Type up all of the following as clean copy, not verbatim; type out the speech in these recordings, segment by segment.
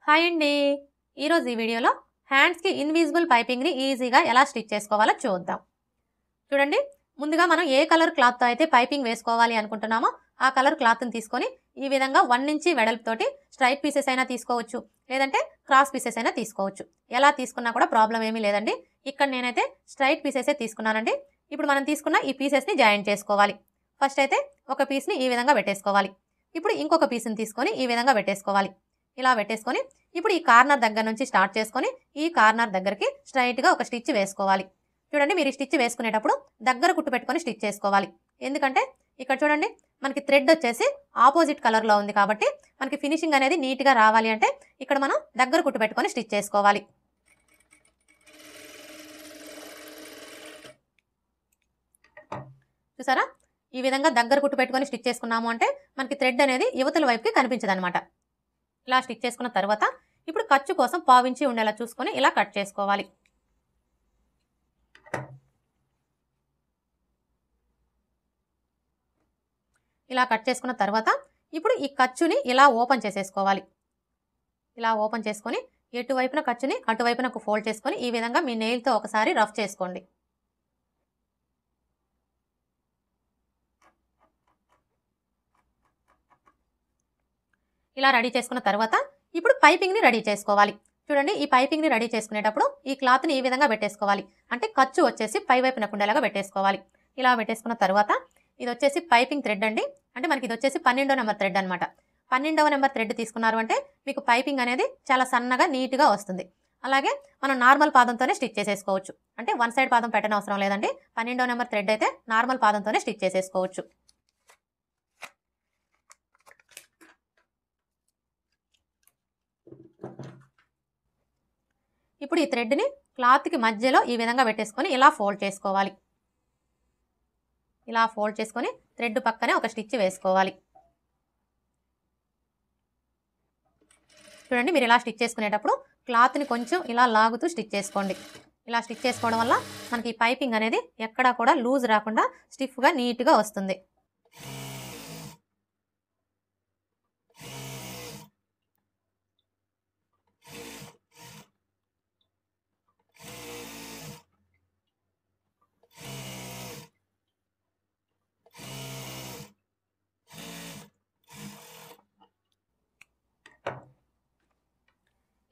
Hi అండి. ఈరోజు ఈ వీడియోలో హ్యాండ్స్కి ఇన్విజిబుల్ పైపింగ్ని ఈజీగా ఎలా స్టిచ్ చేసుకోవాలో చూద్దాం. చూడండి, ముందుగా మనం ఏ కలర్ క్లాత్తో అయితే పైపింగ్ వేసుకోవాలి అనుకుంటున్నామో ఆ కలర్ క్లాత్ని తీసుకొని ఈ విధంగా 1 ఇంచ్ వెడల్పుతోటి స్ట్రైట్ పీసెస్ అయినా తీసుకోవచ్చు, లేదంటే క్రాస్ పీసెస్ అయినా తీసుకోవచ్చు. ఎలా తీసుకున్నా కూడా ప్రాబ్లం ఏమీ లేదండి. ఇక్కడ నేనైతే స్ట్రైట్ పీసెసే తీసుకున్నానండి. ఇప్పుడు మనం తీసుకున్న ఈ పీసెస్ని జాయిన్ చేసుకోవాలి. ఫస్ట్ అయితే ఒక పీస్ని ఈ విధంగా పెట్టేసుకోవాలి. ఇప్పుడు ఇంకొక పీస్ని తీసుకొని ఈ విధంగా పెట్టేసుకోవాలి. ఇలా పెట్టేసుకొని ఇప్పుడు ఈ కార్నర్ దగ్గర నుంచి స్టార్ట్ చేసుకొని ఈ కార్నర్ దగ్గరికి స్ట్రైట్గా ఒక స్టిచ్ వేసుకోవాలి. చూడండి, మీరు ఈ స్టిచ్ వేసుకునేటప్పుడు దగ్గర కుట్టు పెట్టుకొని స్టిచ్ చేసుకోవాలి. ఎందుకంటే ఇక్కడ చూడండి, మనకి థ్రెడ్ వచ్చేసి ఆపోజిట్ కలర్లో ఉంది కాబట్టి మనకి ఫినిషింగ్ అనేది నీట్గా రావాలి అంటే ఇక్కడ మనం దగ్గర కుట్టు పెట్టుకొని స్టిచ్ చేసుకోవాలి. చూసారా, ఈ విధంగా దగ్గర కుట్టు పెట్టుకొని స్టిచ్ చేసుకున్నాము అంటే మనకి థ్రెడ్ అనేది యువతల వైపుకి కనిపించదనమాట. ఇలా స్టిచ్ చేసుకున్న తర్వాత ఇప్పుడు ఖర్చు కోసం 1/4 ఇంచ్ ఉండేలా చూసుకొని ఇలా కట్ చేసుకోవాలి. ఇలా కట్ చేసుకున్న తర్వాత ఇప్పుడు ఈ ఖర్చుని ఇలా ఓపెన్ చేసేసుకోవాలి. ఇలా ఓపెన్ చేసుకొని ఎటువైపున ఖర్చుని అటువైపున ఫోల్డ్ చేసుకొని ఈ విధంగా మీ నెయిల్తో ఒకసారి రఫ్ చేసుకోండి. ఇలా రెడీ చేసుకున్న తర్వాత ఇప్పుడు పైపింగ్ని రెడీ చేసుకోవాలి. చూడండి, ఈ పైపింగ్ని రెడీ చేసుకునేటప్పుడు ఈ క్లాత్ని ఈ విధంగా పెట్టేసుకోవాలి. అంటే ఖర్చు వచ్చేసి పై వైపున ఉండేలాగా పెట్టేసుకోవాలి. ఇలా పెట్టేసుకున్న తర్వాత ఇది వచ్చేసి పైపింగ్ థ్రెడ్ అండి. అంటే మనకి ఇది వచ్చేసి 12వ నెంబర్ థ్రెడ్ అనమాట. 12వ నెంబర్ థ్రెడ్ తీసుకున్నారు అంటే మీకు పైపింగ్ అనేది చాలా సన్నగా నీట్గా వస్తుంది. అలాగే మనం నార్మల్ పాదంతోనే స్టిచ్ చేసేసుకోవచ్చు. అంటే వన్ సైడ్ పాదం పెట్టనవసరం అవసరం లేదండి. 12వ నెంబర్ థ్రెడ్ అయితే నార్మల్ పాదంతోనే స్టిచ్ చేసేసుకోవచ్చు. ఇప్పుడు ఈ థ్రెడ్ని క్లాత్కి మధ్యలో ఈ విధంగా పెట్టేసుకొని ఇలా ఫోల్డ్ చేసుకోవాలి. ఇలా ఫోల్డ్ చేసుకొని థ్రెడ్ పక్కనే ఒక స్టిచ్ వేసుకోవాలి. చూడండి, మీరు ఇలా స్టిచ్ చేసుకునేటప్పుడు క్లాత్ని కొంచెం ఇలా లాగుతూ స్టిచ్ చేసుకోండి. ఇలా స్టిచ్ చేసుకోవడం వల్ల మనకి ఈ పైపింగ్ అనేది ఎక్కడా కూడా లూజ్ రాకుండా స్టిఫ్గా నీట్గా వస్తుంది.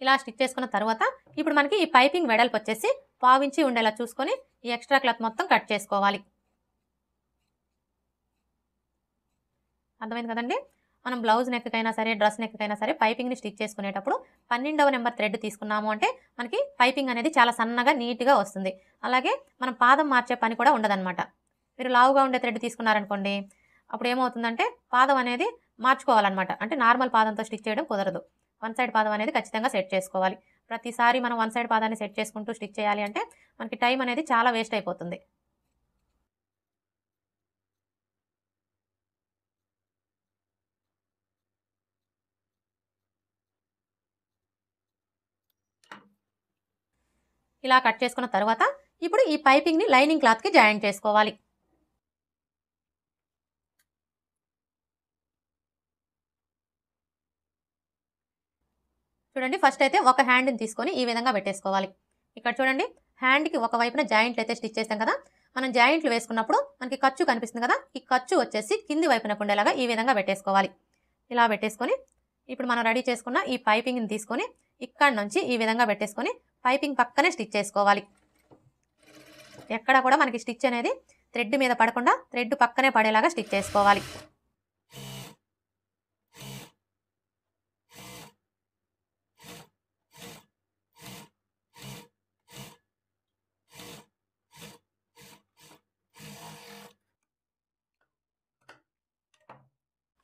ఇలా స్టిచ్ చేసుకున్న తర్వాత ఇప్పుడు మనకి ఈ పైపింగ్ వెడల్పు వచ్చేసి 1/4 ఇంచ్ ఉండేలా చూసుకొని ఈ ఎక్స్ట్రా క్లాత్ మొత్తం కట్ చేసుకోవాలి. అర్థమైంది కదండి. మనం బ్లౌజ్ నెక్కైనా సరే, డ్రెస్ నెక్కైనా సరే పైపింగ్ని స్టిచ్ చేసుకునేటప్పుడు 12వ నెంబర్ థ్రెడ్ తీసుకున్నాము అంటే మనకి పైపింగ్ అనేది చాలా సన్నగా నీట్గా వస్తుంది. అలాగే మనం పాదం మార్చే పని కూడా ఉండదన్నమాట. మీరు లావుగా ఉండే థ్రెడ్ తీసుకున్నారనుకోండి, అప్పుడు ఏమవుతుందంటే పాదం అనేది మార్చుకోవాలన్నమాట. అంటే నార్మల్ పాదంతో స్టిచ్ చేయడం కుదరదు. వన్ సైడ్ పాదం అనేది ఖచ్చితంగా సెట్ చేసుకోవాలి. ప్రతిసారి మనం వన్ సైడ్ పాదాన్ని సెట్ చేసుకుంటూ స్టిచ్ చేయాలి అంటే మనకి టైం అనేది చాలా వేస్ట్ అయిపోతుంది. ఇలా కట్ చేసుకున్న తర్వాత ఇప్పుడు ఈ పైపింగ్ని లైనింగ్ క్లాత్కి జాయిన్ చేసుకోవాలి. చూడండి, ఫస్ట్ అయితే ఒక హ్యాండ్ని తీసుకొని ఈ విధంగా పెట్టేసుకోవాలి. ఇక్కడ చూడండి, హ్యాండ్కి ఒక వైపున జాయింట్లు అయితే స్టిచ్ చేస్తాం కదా, మనం జాయింట్లు వేసుకున్నప్పుడు మనకి ఖర్చు కనిపిస్తుంది కదా, ఈ ఖర్చు వచ్చేసి కింది వైపున ఉండేలాగా ఈ విధంగా పెట్టేసుకోవాలి. ఇలా పెట్టేసుకొని ఇప్పుడు మనం రెడీ చేసుకున్న ఈ పైపింగ్ని తీసుకొని ఇక్కడ నుంచి ఈ విధంగా పెట్టేసుకొని పైపింగ్ పక్కనే స్టిచ్ చేసుకోవాలి. ఎక్కడ కూడా మనకి స్టిచ్ అనేది థ్రెడ్ మీద పడకుండా థ్రెడ్ పక్కనే పడేలాగా స్టిచ్ చేసుకోవాలి.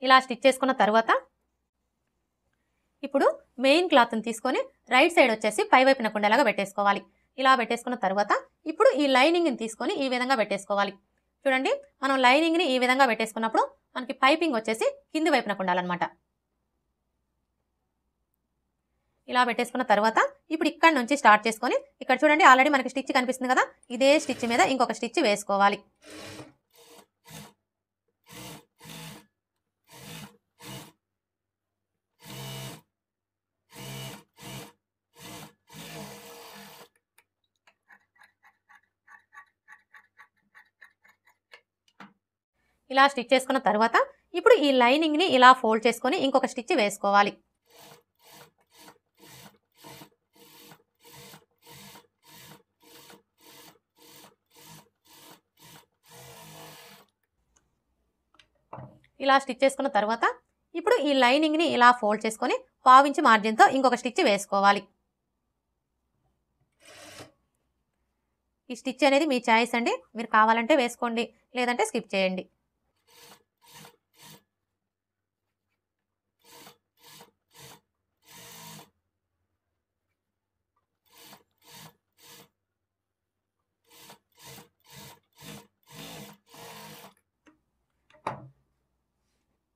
ఇలా స్టిచ్ చేసుకున్న తర్వాత ఇప్పుడు మెయిన్ క్లాత్ని తీసుకొని రైట్ సైడ్ వచ్చేసి పై వైపున ఉండేలాగా పెట్టేసుకోవాలి. ఇలా పెట్టేసుకున్న తర్వాత ఇప్పుడు ఈ లైనింగ్ని తీసుకొని ఈ విధంగా పెట్టేసుకోవాలి. చూడండి, మనం లైనింగ్ని ఈ విధంగా పెట్టేసుకున్నప్పుడు మనకి పైపింగ్ వచ్చేసి కింది వైపున ఉండాలన్నమాట. ఇలా పెట్టేసుకున్న తర్వాత ఇప్పుడు ఇక్కడ నుంచి స్టార్ట్ చేసుకొని ఇక్కడ చూడండి, ఆల్రెడీ మనకి స్టిచ్ కనిపిస్తుంది కదా, ఇదే స్టిచ్ మీద ఇంకొక స్టిచ్ వేసుకోవాలి. ఇలా స్టిచ్ చేసుకున్న తర్వాత ఇప్పుడు ఈ లైనింగ్ని ఇలా ఫోల్డ్ చేసుకొని ఇంకొక స్టిచ్ వేసుకోవాలి. ఇలా స్టిచ్ చేసుకున్న తర్వాత ఇప్పుడు ఈ లైనింగ్ని ఇలా ఫోల్డ్ చేసుకొని 1/2 ఇంచ్ మార్జిన్తో ఇంకొక స్టిచ్ వేసుకోవాలి. ఈ స్టిచ్ అనేది మీ చాయిస్ అండి, మీరు కావాలంటే వేసుకోండి, లేదంటే స్కిప్ చేయండి.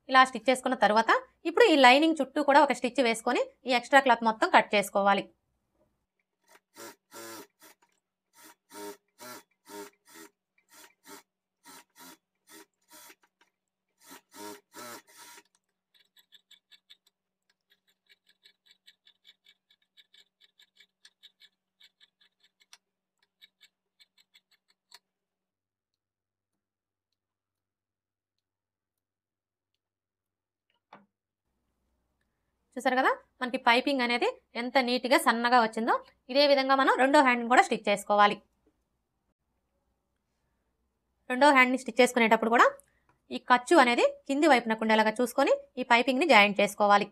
ఇలా స్టిచ్ చేసుకున్న తర్వాత ఇప్పుడు ఈ లైనింగ్ చుట్టూ కూడా ఒక స్టిచ్ వేసుకొని ఈ ఎక్స్ట్రా క్లాత్ మొత్తం కట్ చేసుకోవాలి. చూసారు కదా, మనకి పైపింగ్ అనేది ఎంత నీట్గా సన్నగా వచ్చిందో. ఇదే విధంగా మనం రెండో హ్యాండ్ని కూడా స్టిచ్ చేసుకోవాలి. రెండో హ్యాండ్ని స్టిచ్ చేసుకునేటప్పుడు కూడా ఈ ఖర్చు అనేది కింది వైపునకు ఉండేలాగా చూసుకొని ఈ పైపింగ్ని జాయింట్ చేసుకోవాలి.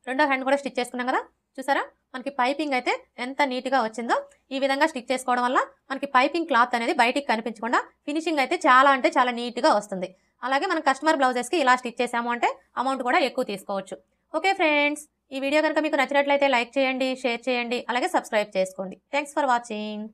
రెండో హ్యాండ్ కూడా స్టిచ్ చేసుకున్నాం కదా, చూసారా మనకి పైపింగ్ అయితే ఎంత నీట్గా వచ్చిందో. ఈ విధంగా స్టిచ్ చేసుకోవడం వల్ల మనకి పైపింగ్ క్లాత్ అనేది బయటికి కనిపించకుండా ఫినిషింగ్ అయితే చాలా అంటే చాలా నీట్గా వస్తుంది. అలాగే మనం కస్టమర్ బ్లౌజెస్కి ఇలా స్టిచ్ చేసాము అంటే అమౌంట్ కూడా ఎక్కువ తీసుకోవచ్చు. ఓకే ఫ్రెండ్స్, ఈ వీడియో కనుక మీకు నచ్చినట్లయితే లైక్ చేయండి, షేర్ చేయండి, అలాగే సబ్స్క్రైబ్ చేసుకోండి. Thanks for watching.